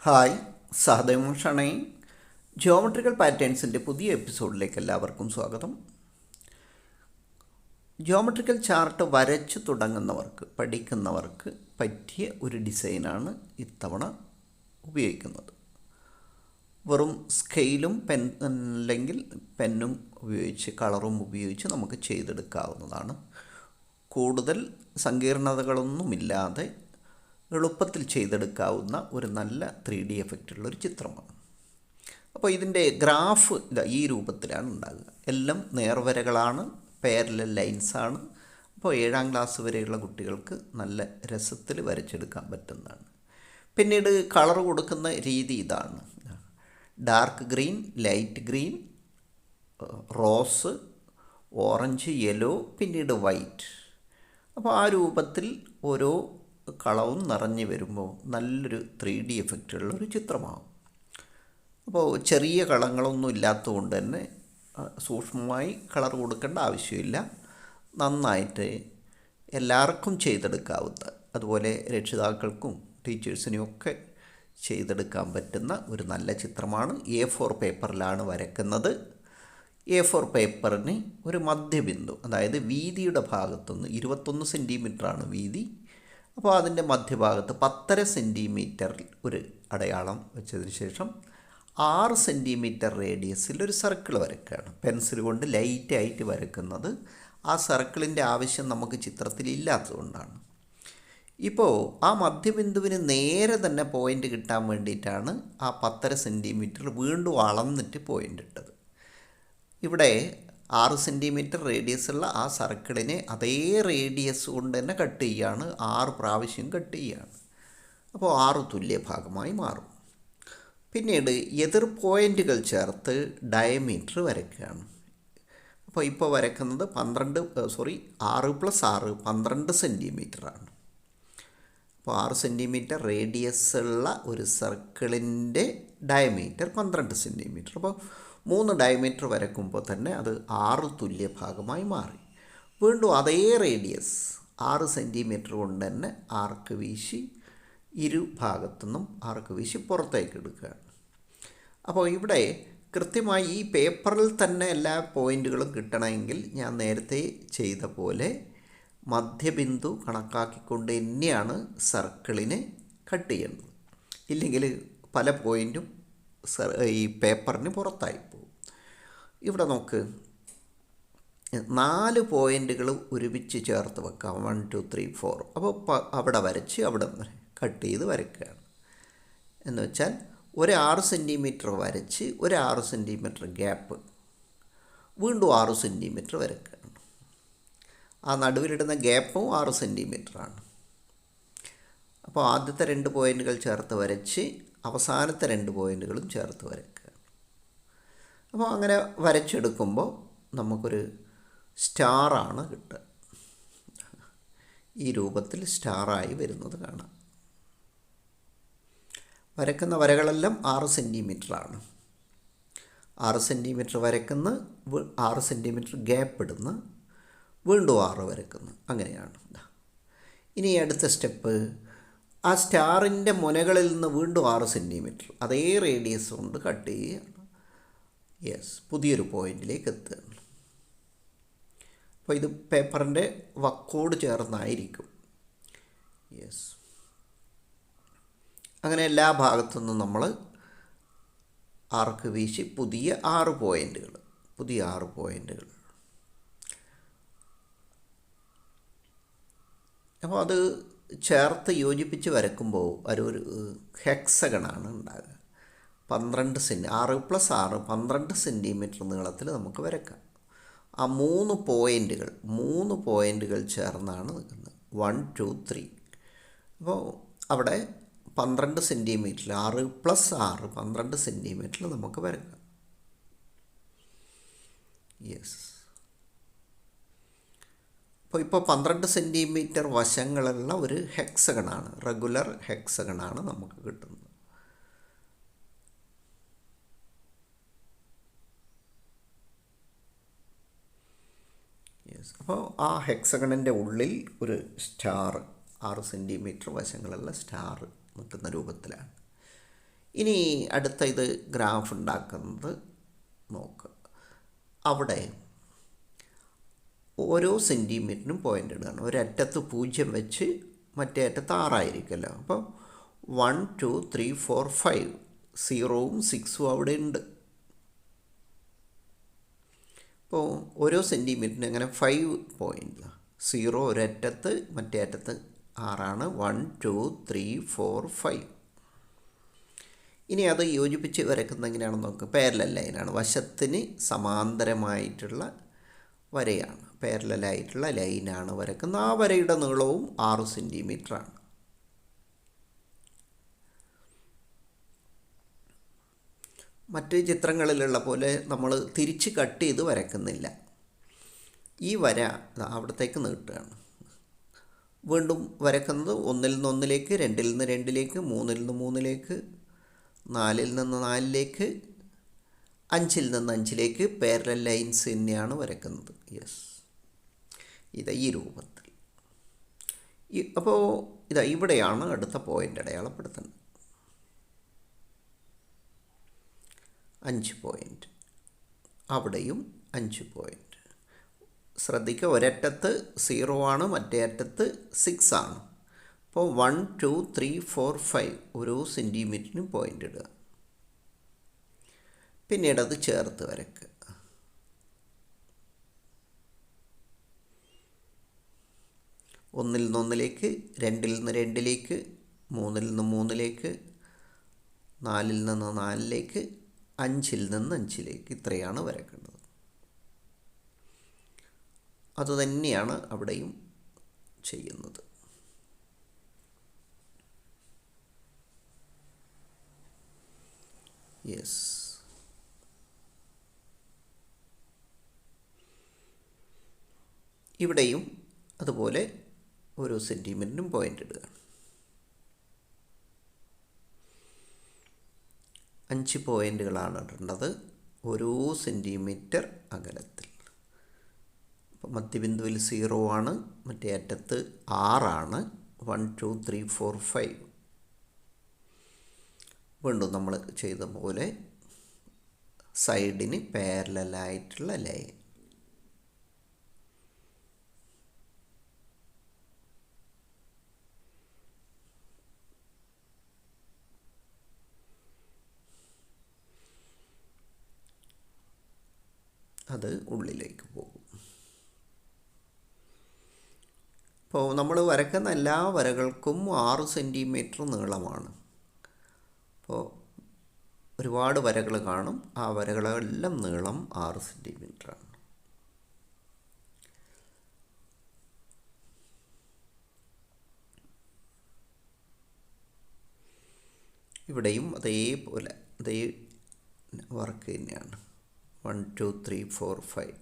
Hi, Sahadev ഷണേ. Geometrical പാറ്റേൺസിൻ്റെ പുതിയ എപ്പിസോഡിലേക്ക് എല്ലാവർക്കും സ്വാഗതം. ജിയോമെട്രിക്കൽ ചാർട്ട് വരച്ചു തുടങ്ങുന്നവർക്ക്, പഠിക്കുന്നവർക്ക് പറ്റിയ ഒരു ഡിസൈനാണ് ഇത്തവണ ഉപയോഗിക്കുന്നത്. വെറും സ്കെയിലും അല്ലെങ്കിൽ പെന്നും ഉപയോഗിച്ച്, കളറും ഉപയോഗിച്ച് നമുക്ക് ചെയ്തെടുക്കാവുന്നതാണ്. കൂടുതൽ സങ്കീർണതകളൊന്നുമില്ലാതെ എളുപ്പത്തിൽ ചെയ്തെടുക്കാവുന്ന ഒരു നല്ല 3D എഫക്റ്റുള്ളൊരു ചിത്രമാണ്. അപ്പോൾ ഇതിൻ്റെ ഗ്രാഫ് ഈ രൂപത്തിലാണ് ഉണ്ടാകുക. എല്ലാം നേർവരകളാണ്, പാരലൽ ലൈൻസാണ്. അപ്പോൾ 7ാം ക്ലാസ് വരെയുള്ള കുട്ടികൾക്ക് നല്ല രസത്തിൽ വരച്ചെടുക്കാൻ പറ്റുന്നതാണ്. പിന്നീട് കളർ കൊടുക്കുന്ന രീതി ഇതാണ്: dark green, light green, rose, orange, yellow, പിന്നീട് വൈറ്റ്. അപ്പോൾ ആ രൂപത്തിൽ ഓരോ കളവും നിറഞ്ഞു വരുമ്പോൾ നല്ലൊരു 3D എഫക്റ്റുള്ളൊരു ചിത്രമാകും. അപ്പോൾ ചെറിയ കളങ്ങളൊന്നും ഇല്ലാത്തതുകൊണ്ട് തന്നെ സൂക്ഷ്മമായി കളർ കൊടുക്കേണ്ട ആവശ്യമില്ല. നന്നായിട്ട് എല്ലാവർക്കും ചെയ്തെടുക്കാവുന്ന, അതുപോലെ രക്ഷിതാക്കൾക്കും ടീച്ചേഴ്സിനും ഒക്കെ ചെയ്തെടുക്കാൻ പറ്റുന്ന ഒരു നല്ല ചിത്രമാണ്. A4 പേപ്പറിലാണ് വരയ്ക്കുന്നത്. A4 പേപ്പറിന് ഒരു മധ്യബിന്ദു, അതായത് വീതിയുടെ ഭാഗത്തുനിന്ന് 21 സെൻറ്റിമീറ്ററാണ് വീതി. അപ്പോൾ അതിൻ്റെ മധ്യഭാഗത്ത് 10.5 സെൻറ്റിമീറ്ററിൽ ഒരു അടയാളം വെച്ചതിന് ശേഷം 6 സെൻറ്റിമീറ്റർ റേഡിയസിൽ ഒരു സർക്കിൾ വരയ്ക്കുകയാണ്. പെൻസിൽ കൊണ്ട് ലൈറ്റായിട്ട് വരയ്ക്കുന്നത് ആ സർക്കിളിൻ്റെ ആവശ്യം നമുക്ക് ചിത്രത്തിൽ ഇല്ലാത്തതുകൊണ്ടാണ്. ഇപ്പോൾ ആ മധ്യബിന്ദുവിന് നേരെ തന്നെ പോയിൻ്റ് കിട്ടാൻ വേണ്ടിയിട്ടാണ് ആ 10.5 സെൻറ്റിമീറ്റർ വീണ്ടും അളന്നിട്ട് പോയിൻ്റ് ഇട്ടത്. ഇവിടെ 6 സെൻറ്റിമീറ്റർ റേഡിയസുള്ള ആ സർക്കിളിനെ അതേ റേഡിയസ് കൊണ്ട് തന്നെ കട്ട് ചെയ്യുകയാണ്. 6 പ്രാവശ്യം കട്ട് ചെയ്യുകയാണ്. അപ്പോൾ 6 തുല്യ ഭാഗമായി മാറും. പിന്നീട് എതിർ പോയിൻ്റുകൾ ചേർത്ത് ഡയമീറ്റർ വരയ്ക്കുകയാണ്. അപ്പോൾ ഇപ്പോൾ വരയ്ക്കുന്നത് 6 + 6 12 സെൻറ്റിമീറ്ററാണ്. അപ്പോൾ 6 സെൻറ്റിമീറ്റർ റേഡിയസ് ഉള്ള ഒരു സർക്കിളിൻ്റെ ഡയമീറ്റർ 12 സെൻറ്റിമീറ്റർ. അപ്പോൾ 3 ഡയമീറ്റർ വരയ്ക്കുമ്പോൾ തന്നെ അത് 6 തുല്യ ഭാഗമായി മാറി. വീണ്ടും അതേ റേഡിയസ് 6 സെൻറ്റിമീറ്റർ കൊണ്ട് തന്നെ ആർക്ക് വീശി ഇരുഭാഗത്തുനിന്നും ആർക്ക് വീശി പുറത്തേക്ക് എടുക്കുകയാണ്. അപ്പോൾ ഇവിടെ കൃത്യമായി ഈ പേപ്പറിൽ തന്നെ എല്ലാ പോയിൻ്റുകളും കിട്ടണമെങ്കിൽ ഞാൻ നേരത്തെ ചെയ്ത പോലെ മധ്യബിന്ദു കണക്കാക്കിക്കൊണ്ട് തന്നെയാണ് സർക്കിളിനെ കട്ട് ചെയ്യേണ്ടത്. ഇല്ലെങ്കിൽ പല പോയിൻറ്റും ഈ പേപ്പറിന് പുറത്തായി പോകും. ഇവിടെ നോക്ക്, 4 പോയിൻ്റുകൾ ഒരുമിച്ച് ചേർത്ത് വെക്കാം. 1 2 3 4. അപ്പോൾ അവിടെ വരച്ച് അവിടെ കട്ട് ചെയ്ത് വരയ്ക്കുകയാണ്. എന്ന് വെച്ചാൽ ഒരു 6 സെൻറ്റിമീറ്റർ വരച്ച് ഒരു 6 സെൻറ്റിമീറ്റർ ഗ്യാപ്പ്, വീണ്ടും 6 സെൻറ്റിമീറ്റർ വരയ്ക്കുകയാണ്. ആ നടുവിലിടുന്ന ഗ്യാപ്പും 6 സെൻറ്റിമീറ്ററാണ്. അപ്പോൾ ആദ്യത്തെ 2 പോയിൻ്റുകൾ ചേർത്ത് വരച്ച് അവസാനത്തെ 2 പോയിൻ്റുകളും ചേർത്ത് വരയ്ക്കുക. അപ്പോൾ അങ്ങനെ വരച്ചെടുക്കുമ്പോൾ നമുക്കൊരു സ്റ്റാറാണ് കിട്ടുക. ഈ രൂപത്തിൽ സ്റ്റാറായി വരുന്നത് കാണാം. വരയ്ക്കുന്ന വരകളെല്ലാം 6 സെൻറ്റിമീറ്ററാണ്. 6 സെൻറ്റിമീറ്റർ വരയ്ക്കുന്ന, 6 സെൻറ്റിമീറ്റർ ഗ്യാപ്പ് ഇടുന്ന, വീണ്ടും 6 വരയ്ക്കുന്നു. അങ്ങനെയാണ്. ഇനി അടുത്ത സ്റ്റെപ്പ്, ആ സ്റ്റാറിൻ്റെ മുനകളിൽ നിന്ന് വീണ്ടും 6 സെൻറ്റിമീറ്റർ അതേ റേഡിയസ് കൊണ്ട് കട്ട് ചെയ്യുകയാണ്. പുതിയൊരു പോയിന്റിലേക്ക് എത്തുകയാണ്. അപ്പോൾ ഇത് പേപ്പറിൻ്റെ വക്കോട് ചേർന്നായിരിക്കും. അങ്ങനെ എല്ലാ ഭാഗത്തുനിന്നും നമ്മൾ ആർക്ക് വീശി പുതിയ 6 പോയിൻ്റുകൾ. അപ്പോൾ അത് ചേർത്ത് യോജിപ്പിച്ച് വരയ്ക്കുമ്പോൾ ഒരു ഹെക്സഗണാണ് ഉണ്ടാകുക. 6 + 6 12 സെൻറ്റിമീറ്റർ നീളത്തിൽ നമുക്ക് വരയ്ക്കാം. ആ 3 പോയിൻ്റുകൾ ചേർന്നാണ് നിൽക്കുന്നത്. 1 2 3. അപ്പോൾ അവിടെ 12 സെൻറ്റിമീറ്ററിൽ 6 + 6 12 സെൻറ്റിമീറ്ററിൽ നമുക്ക് വരയ്ക്കാം. ഇപ്പോൾ 12 സെൻറ്റിമീറ്റർ വശങ്ങളുള്ള ഒരു ഹെക്സഗണാണ്, റെഗുലർ ഹെക്സഗണാണ് നമുക്ക് കിട്ടുന്നത്. അപ്പോൾ ആ ഹെക്സഗണിൻ്റെ ഉള്ളിൽ ഒരു സ്റ്റാർ 6 സെൻറ്റിമീറ്റർ വശങ്ങളുള്ള സ്റ്റാർ നിൽക്കുന്ന രൂപത്തിലാണ്. ഇനി അടുത്ത ഇത് ഗ്രാഫ് ഉണ്ടാക്കുന്നത് നോക്കുക. അവിടെ ഓരോ സെൻറ്റിമീറ്ററിനും പോയിൻ്റ് ഇടുകയാണ്. ഒരറ്റത്ത് 0 വെച്ച് മറ്റേ അറ്റത്ത് 6 ആയിരിക്കുമല്ലോ. അപ്പോൾ 1 2 3 4 5 0ഉം 6ഉം അവിടെ ഉണ്ട്. അപ്പോൾ ഓരോ സെൻറ്റിമീറ്ററിന് അങ്ങനെ 5 പോയിൻ്റ്. 0 ഒരറ്റത്ത് മറ്റേ അറ്റത്ത് 6ആണ്. 1 2 3 4 5. ഇനി അത് യോജിപ്പിച്ച് വരയ്ക്കുന്നത് എങ്ങനെയാണെന്ന് നോക്കുക. പാരലൽ ലൈനാണ്, വശത്തിന് സമാന്തരമായിട്ടുള്ള വരയാണ്, പാരലലായിട്ടുള്ള ലൈനാണ് വരയ്ക്കുന്നത്. ആ വരയുടെ നീളവും 6 സെൻറ്റിമീറ്ററാണ്. മറ്റ് ചിത്രങ്ങളിലുള്ള പോലെ നമ്മൾ തിരിച്ച് കട്ട് ചെയ്ത് വരയ്ക്കുന്നില്ല. ഈ വര അവിടത്തേക്ക് നീട്ടുകയാണ്. വീണ്ടും വരയ്ക്കുന്നത് 1ൽ നിന്ന് 1ലേക്ക്, 2ൽ നിന്ന് 2ലേക്ക്, 3ൽ നിന്ന് 3ലേക്ക്, 4ൽ നിന്ന് 4ലേക്ക്, 5ൽ നിന്ന് 5ലേക്ക് പാരലൽ ലൈൻസ് തന്നെയാണ് വരയ്ക്കുന്നത്. യെസ്, ഇത് ഈ രൂപത്തിൽ. അപ്പോൾ ഇതാ ഇവിടെയാണ് അടുത്ത പോയിൻ്റ് അടയാളപ്പെടുത്തുന്നത്. 5 പോയിൻ്റ്, അവിടെയും 5 പോയിൻ്റ്. ശ്രദ്ധിക്കുക, ഒരറ്റത്ത് 0 ആണ്, മറ്റേ അറ്റത്ത് 6 ആണ്. അപ്പോൾ 1 2 3 4 5 ഓരോ സെൻറ്റിമീറ്ററിനും പോയിൻ്റ് ഇടുക. പിന്നീട് അത് ചേർത്ത് വരയ്ക്കുക. ഒന്നിൽ നിന്ന് 1ലേക്ക്, 2ൽ നിന്ന് 2ലേക്ക്, 3ൽ നിന്ന് 3ലേക്ക്, 4ൽ നിന്ന് 4ലേക്ക്, 5ൽ നിന്ന് 5ലേക്ക്, ഇത്രയാണ് വരയ്ക്കേണ്ടത്. അതുതന്നെയാണ് അവിടെയും ചെയ്യുന്നത്. യെസ്, ഇവിടെയും അതുപോലെ ഓരോ സെൻറ്റിമീറ്ററിനും പോയിൻ്റ് ഇടുക. 5 പോയിൻ്റുകളാണ് ഇടേണ്ടത് ഓരോ സെൻറ്റിമീറ്റർ അകലത്തിൽ. അപ്പോൾ മധ്യബിന്ദുവിൽ 0 ആണ്, മറ്റേ അറ്റത്ത് 6 ആണ്. 1 2 3 4 5. വീണ്ടും നമ്മൾ ചെയ്ത പോലെ സൈഡിന് പാരലലായിട്ടുള്ള ലൈൻ. അത് ഉള്ളിലേക്ക് പോകും. അപ്പോൾ നമ്മൾ വരയ്ക്കുന്ന എല്ലാ വരകൾക്കും 6 സെൻറ്റിമീറ്റർ നീളമാണ്. അപ്പോൾ ഒരുപാട് വരകൾ കാണും, ആ വരകളെല്ലാം നീളം 6 സെൻറ്റിമീറ്ററാണ്. ഇവിടെയും അതേപോലെ അതേ വർക്ക് തന്നെയാണ്. 1 2 3 4 5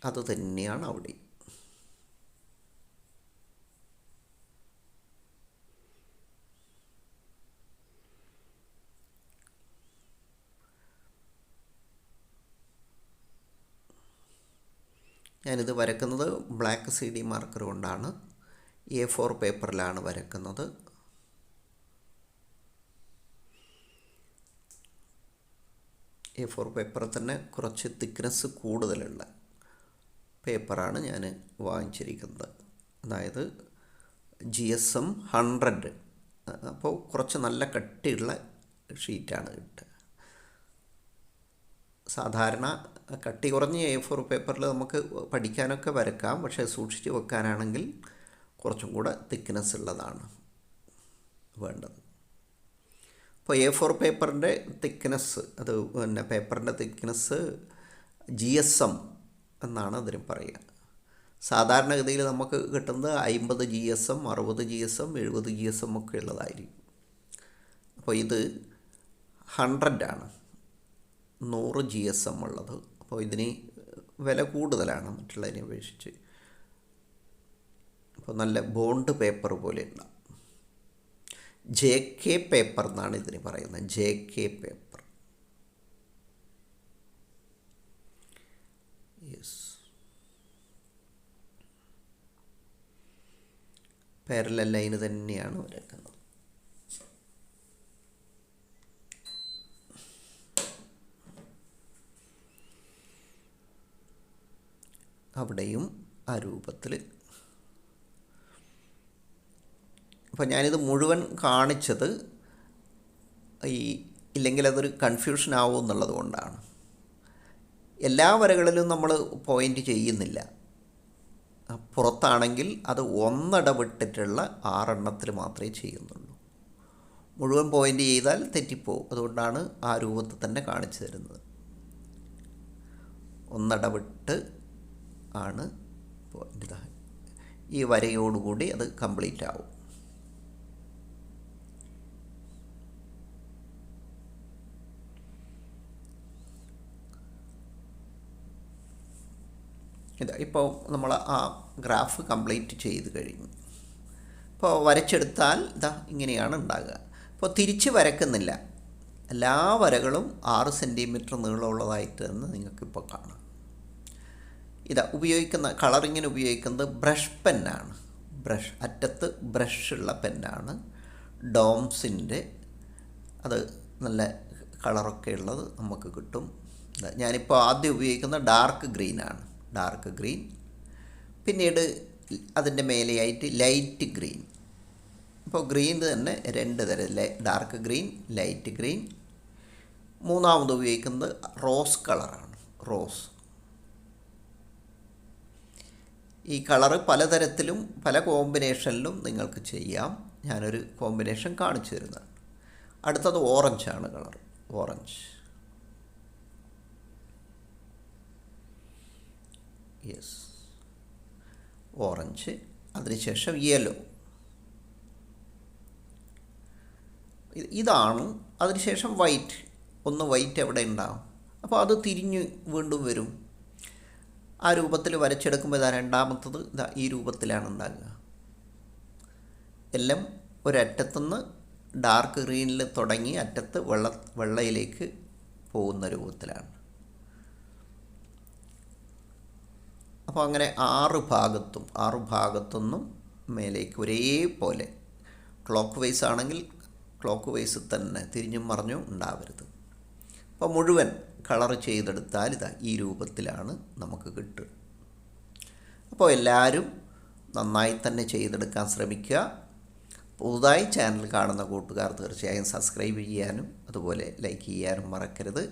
അത് തന്നെയാണ് അവിടെ. ഞാനിത് വരയ്ക്കുന്നത് ബ്ലാക്ക് CD മാർക്കർ കൊണ്ടാണ്. A4 പേപ്പറിലാണ് വരയ്ക്കുന്നത്. A4 പേപ്പറിൽ തന്നെ കുറച്ച് തിക്നെസ് കൂടുതലുള്ള പേപ്പറാണ് ഞാൻ വാങ്ങിച്ചിരിക്കുന്നത്. അതായത് GSM 100. അപ്പോൾ കുറച്ച് നല്ല കട്ടിയുള്ള ഷീറ്റാണ് കിട്ടുക. സാധാരണ കട്ടി കുറഞ്ഞ A4 പേപ്പറിൽ നമുക്ക് പഠിക്കാനൊക്കെ വരക്കാം, പക്ഷേ സൂക്ഷിച്ച് വെക്കാനാണെങ്കിൽ കുറച്ചും കൂടെ തിക്നെസ് ഉള്ളതാണ് വേണ്ടത്. അപ്പോൾ A4 പേപ്പറിൻ്റെ തിക്നെസ്, അത് പിന്നെ പേപ്പറിൻ്റെ തിക്നെസ് GSM എന്നാണ് അതിന് പറയുക. സാധാരണഗതിയിൽ നമുക്ക് കിട്ടുന്നത് 50 GSM, 60 GSM, 70 GSM ഒക്കെ ഉള്ളതായിരിക്കും. അപ്പോൾ ഇത് 100 ആണ്, 100 GSM ഉള്ളത്. അപ്പോൾ ഇതിന് വില കൂടുതലാണ് മറ്റുള്ളതിനെ അപേക്ഷിച്ച്. അപ്പോൾ നല്ല ബോണ്ട് പേപ്പർ പോലെ ഉണ്ടാവും. JK പേപ്പർ എന്നാണ് ഇതിന് പറയുന്നത്, JK paper. Yes, parallel line തന്നെയാണ് വരയ്ക്കുന്നത്. അവിടെയും ആ രൂപത്തിൽ. അപ്പോൾ ഞാനിത് മുഴുവൻ കാണിച്ചത് ഇല്ലെങ്കിൽ അതൊരു കൺഫ്യൂഷൻ ആവും എന്നുള്ളത് കൊണ്ടാണ്. എല്ലാ വരകളിലും നമ്മൾ പോയിൻ്റ് ചെയ്യുന്നില്ല. പുറത്താണെങ്കിൽ അത് ഒന്നിടവിട്ടിട്ടുള്ള 6 എണ്ണത്തിൽ മാത്രമേ ചെയ്യുന്നുള്ളൂ. മുഴുവൻ പോയിൻ്റ് ചെയ്താൽ തെറ്റിപ്പോവും. അതുകൊണ്ടാണ് ആ രൂപത്തിൽ തന്നെ കാണിച്ചു തരുന്നത്. ഒന്നിടവിട്ട് ആണ് പോയിൻ്റ്. ഈ വരയോടുകൂടി അത് കംപ്ലീറ്റ് ആവും. ഇപ്പോൾ നമ്മൾ ആ ഗ്രാഫ് കംപ്ലീറ്റ് ചെയ്ത് കഴിഞ്ഞു. ഇപ്പോൾ വരച്ചെടുത്താൽ ഇങ്ങനെയാണ് ഉണ്ടാകുക. ഇപ്പോൾ തിരിച്ച് വരക്കുന്നില്ല. എല്ലാ വരകളും 6 സെൻറ്റിമീറ്റർ നീളമുള്ളതായിട്ട് തന്നെ നിങ്ങൾക്കിപ്പോൾ കാണാം. ഉപയോഗിക്കുന്ന കളറിങ്ങിന് ഉപയോഗിക്കുന്നത് ബ്രഷ് പെന്നാണ്. അറ്റത്ത് ബ്രഷുള്ള പെന്നാണ്. ഡോംസിൻ്റെ അത് നല്ല കളറൊക്കെ ഉള്ളത് നമുക്ക് കിട്ടും. ഞാനിപ്പോൾ ആദ്യം ഉപയോഗിക്കുന്ന ഡാർക്ക് ഗ്രീനാണ്. ഡാർക്ക് ഗ്രീൻ, പിന്നീട് അതിൻ്റെ മേലെയായിട്ട് ലൈറ്റ് ഗ്രീൻ. ഇപ്പോൾ ഗ്രീൻ തന്നെ 2 തരം, ഡാർക്ക് ഗ്രീൻ, ലൈറ്റ് ഗ്രീൻ. മൂന്നാമത് ഉപയോഗിക്കുന്നത് റോസ് കളറാണ്. റോസ്. ഈ കളറ് പലതരത്തിലും പല കോമ്പിനേഷനിലും നിങ്ങൾക്ക് ചെയ്യാം. ഞാനൊരു കോമ്പിനേഷൻ കാണിച്ചു തരുന്നതാണ്. അടുത്തത് ഓറഞ്ചാണ് കളർ. Orange, yes, orange. അതിനുശേഷം യെല്ലോ. ഇതാണ്. അതിനുശേഷം വൈറ്റ്. ഒന്ന് വൈറ്റ് എവിടെ ഉണ്ടാകും. അപ്പോൾ അത് തിരിഞ്ഞ് വീണ്ടും വരും. ആ രൂപത്തിൽ വരച്ചെടുക്കുമ്പോൾ രണ്ടാമത്തത് ഈ രൂപത്തിലാണ് ഉണ്ടാകുക. എല്ലാം ഒരറ്റത്തുനിന്ന് ഡാർക്ക് ഗ്രീനിൽ തുടങ്ങി അറ്റത്ത് വെള്ളയിലേക്ക് പോകുന്ന രൂപത്തിലാണ്. അപ്പോൾ അങ്ങനെ 6 ഭാഗത്തുനിന്നും മേലേക്ക് ഒരേപോലെ ക്ലോക്ക് വൈസ് ആണെങ്കിൽ ക്ലോക്ക് വൈസ് തന്നെ തിരിഞ്ഞും മറിഞ്ഞും ഉണ്ടാവരുത്. അപ്പോൾ മുഴുവൻ കളർ ചെയ്തെടുത്താൽ ഈ രൂപത്തിലാണ് നമുക്ക് കിട്ടുക. അപ്പോൾ എല്ലാവരും നന്നായി തന്നെ ചെയ്തെടുക്കാൻ ശ്രമിക്കുക. പുതുതായി ചാനൽ കാണുന്ന കൂട്ടുകാർ തീർച്ചയായും സബ്സ്ക്രൈബ് ചെയ്യാനും അതുപോലെ ലൈക്ക് ചെയ്യാനും മറക്കരുത്.